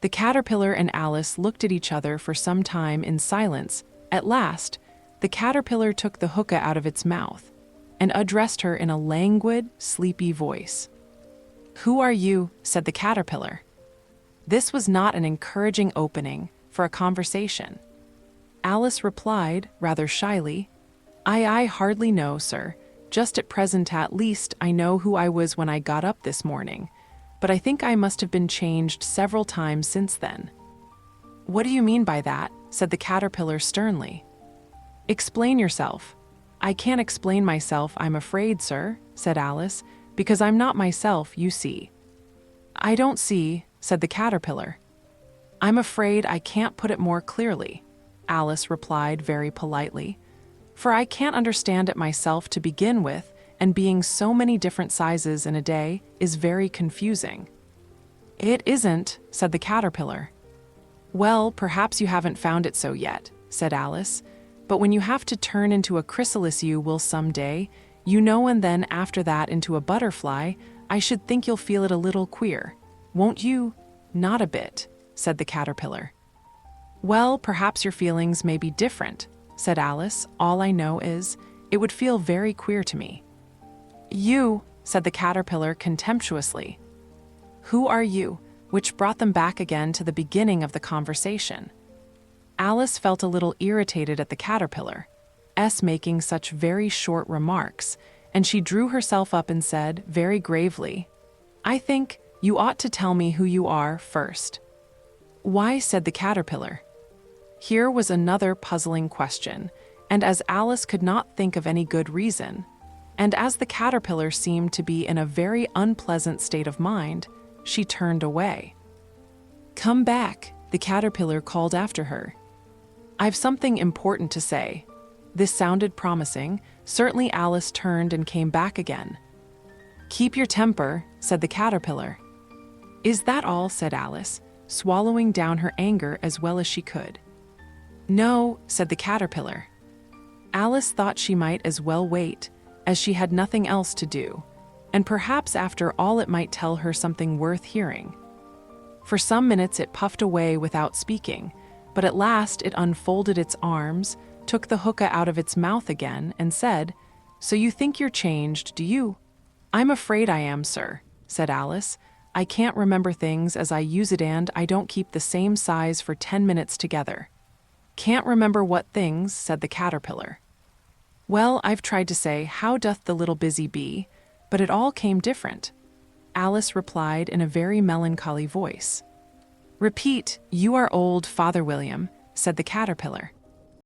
The caterpillar and Alice looked at each other for some time in silence. At last, the caterpillar took the hookah out of its mouth and addressed her in a languid, sleepy voice. "Who are you?" said the caterpillar. This was not an encouraging opening for a conversation. Alice replied, rather shyly, I hardly know, sir. Just at present, at least, I know who I was when I got up this morning, but I think I must have been changed several times since then." "What do you mean by that?" said the caterpillar sternly. "Explain yourself." "I can't explain myself, I'm afraid, sir," said Alice, "because I'm not myself, you see." "I don't see," said the caterpillar. "I'm afraid I can't put it more clearly," Alice replied very politely, "for I can't understand it myself to begin with, and being so many different sizes in a day is very confusing." "It isn't," said the caterpillar. "Well, perhaps you haven't found it so yet," said Alice, "but when you have to turn into a chrysalis you will some day, you know, and then after that into a butterfly, I should think you'll feel it a little queer. Won't you?" "Not a bit," said the caterpillar. "Well, perhaps your feelings may be different," said Alice. "All I know is, it would feel very queer to me." "You," said the caterpillar contemptuously. "Who are you?" which brought them back again to the beginning of the conversation. Alice felt a little irritated at the caterpillar's making such very short remarks, and she drew herself up and said, very gravely, "I think you ought to tell me who you are first." "Why?" said the caterpillar. Here was another puzzling question, and as Alice could not think of any good reason, and as the caterpillar seemed to be in a very unpleasant state of mind, she turned away. "Come back," the caterpillar called after her. "I've something important to say." This sounded promising. Certainly Alice turned and came back again. "Keep your temper," said the caterpillar. "Is that all?" said Alice, swallowing down her anger as well as she could. "No," said the caterpillar. Alice thought she might as well wait, as she had nothing else to do, and perhaps after all it might tell her something worth hearing. For some minutes it puffed away without speaking, but at last it unfolded its arms, took the hookah out of its mouth again, and said, "So you think you're changed, do you?" "I'm afraid I am, sir," said Alice. "I can't remember things as I use it, and I don't keep the same size for 10 minutes together." "Can't remember what things?" said the caterpillar. "Well, I've tried to say, 'How doth the little busy bee?' but it all came different." Alice replied in a very melancholy voice. "Repeat, 'You are old, Father William,'" said the caterpillar.